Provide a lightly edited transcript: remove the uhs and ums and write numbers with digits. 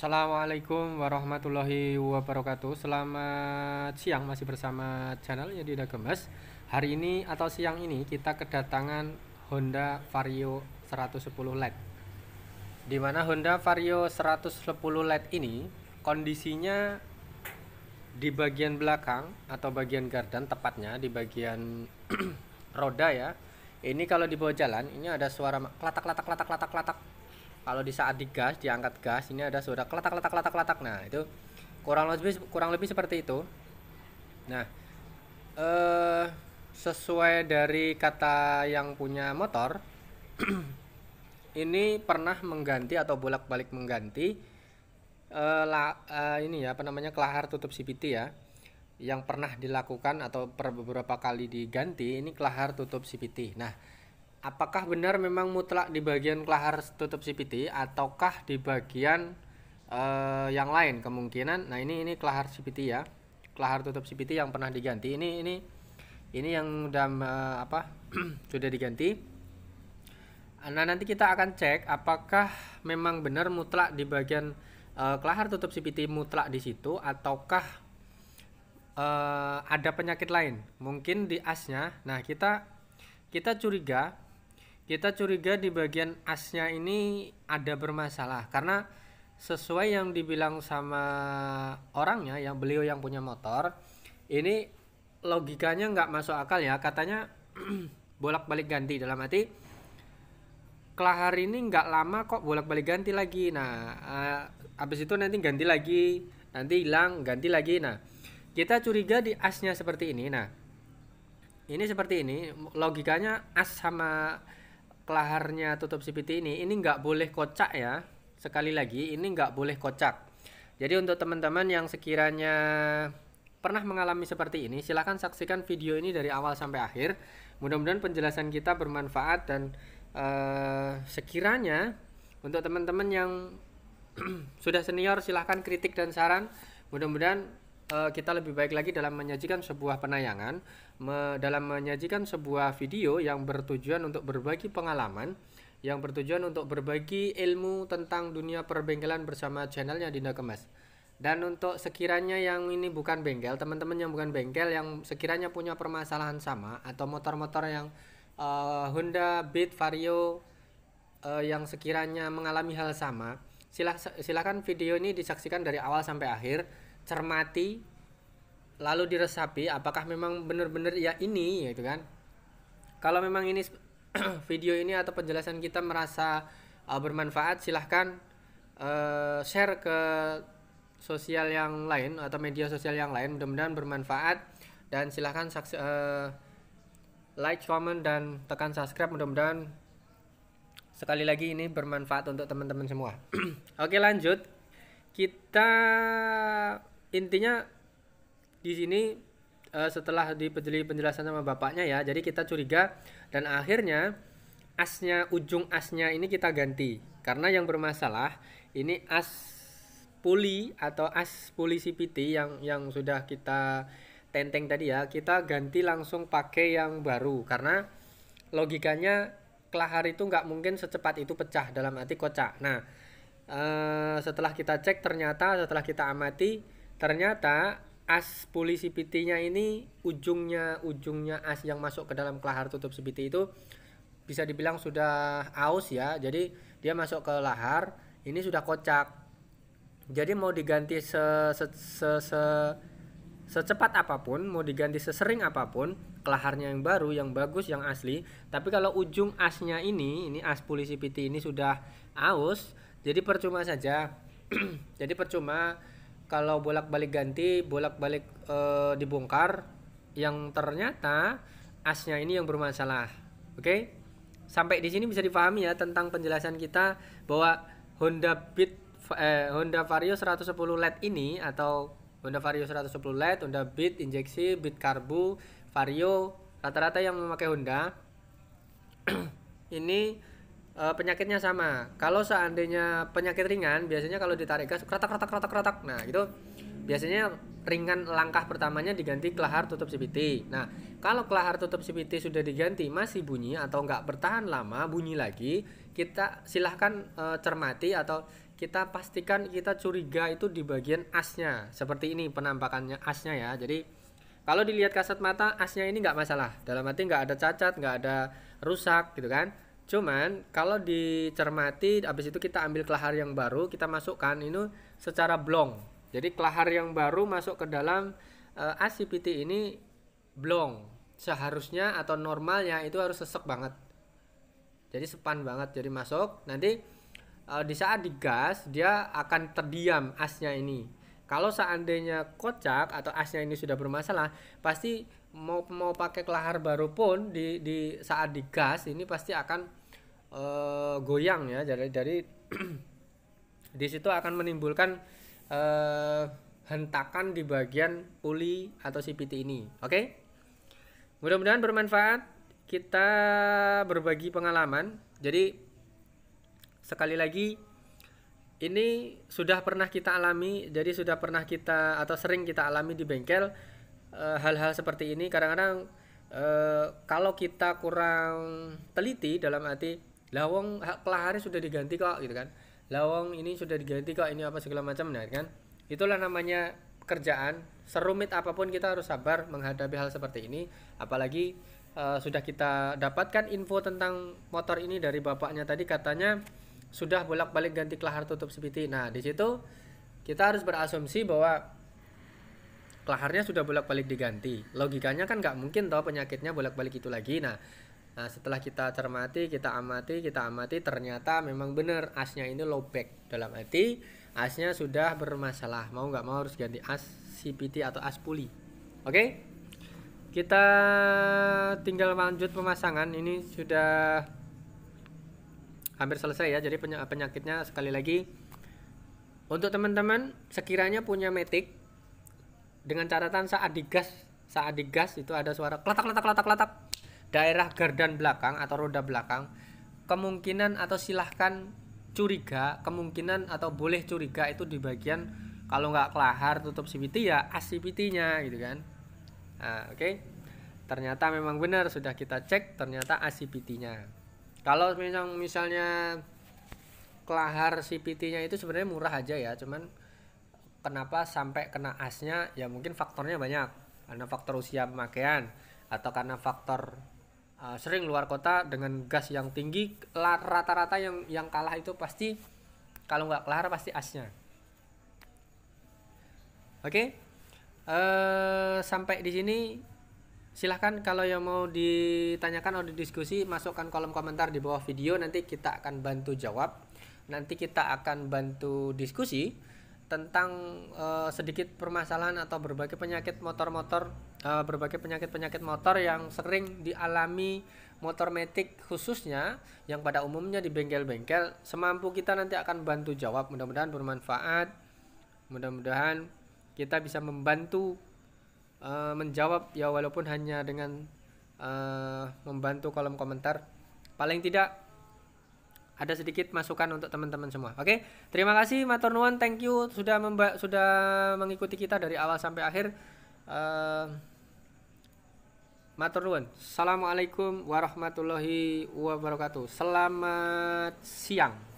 Assalamualaikum warahmatullahi wabarakatuh. Selamat siang, masih bersama channelnya Dinda Gemes. Hari ini atau siang ini kita kedatangan Honda Vario 110 LED. Di mana Honda Vario 110 LED ini kondisinya di bagian belakang atau bagian gardan, tepatnya di bagian roda ya. Ini kalau dibawa jalan, ini ada suara klatak klatak klatak klatak klatak. Kalau di saat digas, diangkat gas, ini ada suara keletak keletak keletak keletak. Nah, itu kurang lebih seperti itu. Nah, sesuai dari kata yang punya motor, ini pernah mengganti atau bolak-balik mengganti ini ya, apa namanya, kelahar tutup CVT ya. Yang pernah dilakukan atau beberapa kali diganti, ini kelahar tutup CVT. Nah, apakah benar memang mutlak di bagian kelahar tutup CVT ataukah di bagian yang lain kemungkinan? Nah, ini kelahar CVT ya, kelahar tutup CVT yang pernah diganti. Ini yang udah sudah diganti. Nah, nanti kita akan cek apakah memang benar mutlak di bagian kelahar tutup CVT mutlak di situ ataukah ada penyakit lain mungkin di asnya. Nah, kita curiga di bagian asnya ini ada bermasalah, karena sesuai yang dibilang sama orangnya, yang beliau yang punya motor, ini logikanya nggak masuk akal ya. Katanya bolak-balik ganti, dalam arti kelahar ini nggak lama kok bolak-balik ganti lagi. Nah, habis itu nanti ganti lagi, nanti hilang, ganti lagi. Nah, kita curiga di asnya seperti ini. Nah, ini seperti ini logikanya, as sama kelaharnya tutup CVT ini nggak boleh kocak ya. Sekali lagi, ini nggak boleh kocak. Jadi untuk teman-teman yang sekiranya pernah mengalami seperti ini, silahkan saksikan video ini dari awal sampai akhir. Mudah-mudahan penjelasan kita bermanfaat, dan sekiranya untuk teman-teman yang sudah senior, silahkan kritik dan saran. Mudah-mudahan kita lebih baik lagi dalam menyajikan sebuah penayangan, dalam menyajikan sebuah video yang bertujuan untuk berbagi pengalaman, yang bertujuan untuk berbagi ilmu tentang dunia perbengkelan bersama channelnya Dinda Gemes. Dan untuk sekiranya yang ini bukan bengkel, teman-teman yang bukan bengkel, yang sekiranya punya permasalahan sama atau motor-motor yang Honda Beat, Vario yang sekiranya mengalami hal sama, silakan video ini disaksikan dari awal sampai akhir, cermati, lalu diresapi apakah memang benar-benar ya ini, gitu kan. Kalau memang ini video ini atau penjelasan kita merasa bermanfaat, silahkan share ke sosial yang lain atau media sosial yang lain, mudah-mudahan bermanfaat. Dan silahkan like, comment, dan tekan subscribe, mudah-mudahan sekali lagi ini bermanfaat untuk teman-teman semua. Oke, lanjut. Kita intinya di sini setelah diberi penjelasan sama bapaknya ya, jadi kita curiga, dan akhirnya ujung asnya ini kita ganti, karena yang bermasalah ini as puli atau as puli CVT yang sudah kita tenteng tadi ya, kita ganti langsung pakai yang baru, karena logikanya kelahar itu nggak mungkin secepat itu pecah, dalam arti kocak. Nah, setelah kita cek, setelah kita amati, ternyata as puli CVT-nya ini ujungnya as yang masuk ke dalam kelahar tutup CVT itu bisa dibilang sudah aus ya. Jadi dia masuk ke lahar, ini sudah kocak. Jadi mau diganti secepat apapun, mau diganti sesering apapun, kelaharnya yang baru, yang bagus, yang asli, tapi kalau ujung asnya ini as puli CVT ini sudah aus, jadi percuma saja. Jadi percuma kalau bolak-balik ganti, bolak-balik dibongkar, yang ternyata asnya ini yang bermasalah. Oke? Sampai di sini bisa dipahami ya tentang penjelasan kita bahwa Honda Vario 110 LED ini, atau Honda Vario 110 LED, Honda Beat injeksi, Beat karbu, Vario, rata-rata yang memakai Honda ini penyakitnya sama. Kalau seandainya penyakit ringan, biasanya kalau ditarik gas kratak. Nah, itu biasanya ringan, langkah pertamanya diganti kelahar tutup CVT. Nah, kalau kelahar tutup CVT sudah diganti masih bunyi atau nggak bertahan lama bunyi lagi, kita silahkan cermati atau kita pastikan kita curiga itu di bagian asnya. Seperti ini penampakannya asnya ya. Jadi kalau dilihat kasat mata asnya ini nggak masalah. Dalam arti nggak ada cacat, nggak ada rusak gitu kan. Cuman kalau dicermati, habis itu kita ambil kelahar yang baru, kita masukkan ini secara blong. Jadi kelahar yang baru masuk ke dalam as CPT ini blong. Seharusnya atau normalnya itu harus sesek banget. Jadi sepan banget, jadi masuk. Nanti di saat digas dia akan terdiam asnya ini. Kalau seandainya kocak atau asnya ini sudah bermasalah, pasti mau pakai kelahar baru pun di saat digas ini pasti akan goyang ya. Dari di situ akan menimbulkan hentakan di bagian puli atau CPT ini. Oke? Mudah-mudahan bermanfaat. Kita berbagi pengalaman. Jadi sekali lagi ini sudah pernah kita alami, jadi sudah pernah kita atau sering kita alami di bengkel hal-hal seperti ini. Kadang-kadang kalau kita kurang teliti dalam arti lawang kelaharnya sudah diganti kok gitu kan, lawang ini sudah diganti kok, ini apa segala macam, nah kan itulah namanya pekerjaan. Serumit apapun kita harus sabar menghadapi hal seperti ini. Apalagi sudah kita dapatkan info tentang motor ini dari bapaknya tadi, katanya sudah bolak-balik ganti kelahar tutup CPT. Nah, di situ kita harus berasumsi bahwa kelaharnya sudah bolak-balik diganti. Logikanya kan nggak mungkin toh penyakitnya bolak-balik itu lagi. Nah, setelah kita cermati, kita amati, ternyata memang benar asnya ini lowback. Dalam arti asnya sudah bermasalah. Mau nggak mau harus ganti as CPT atau as puli. Oke? Kita tinggal lanjut pemasangan. Ini sudah hampir selesai ya. Jadi penyakitnya sekali lagi untuk teman-teman sekiranya punya Matic, dengan catatan saat digas itu ada suara klatak daerah gardan belakang atau roda belakang, kemungkinan atau silahkan curiga, kemungkinan atau boleh curiga itu di bagian kalau nggak kelahar tutup CPT ya as CPT-nya gitu kan. Nah, oke. Ternyata memang benar, sudah kita cek ternyata as CPT-nya. Kalau misalnya kelahar CPT-nya itu sebenarnya murah aja ya, cuman kenapa sampai kena asnya ya mungkin faktornya banyak, karena faktor usia pemakaian atau karena faktor sering luar kota dengan gas yang tinggi. Rata-rata yang kalah itu pasti kalau nggak kelahar pasti asnya. Oke. Sampai di sini silahkan kalau yang mau ditanyakan atau didiskusi masukkan kolom komentar di bawah video, nanti kita akan bantu jawab. Nanti kita akan bantu diskusi tentang sedikit permasalahan atau berbagai penyakit motor-motor, berbagai penyakit motor yang sering dialami motor Matic khususnya yang pada umumnya di bengkel-bengkel. Semampu kita nanti akan bantu jawab. Mudah-mudahan bermanfaat. Mudah-mudahan kita bisa membantu menjawab ya, walaupun hanya dengan membantu kolom komentar. Paling tidak ada sedikit masukan untuk teman-teman semua. Oke, terima kasih matur nuwun, thank you sudah mengikuti kita dari awal sampai akhir. Matur nuwun. Assalamualaikum warahmatullahi wabarakatuh. Selamat siang.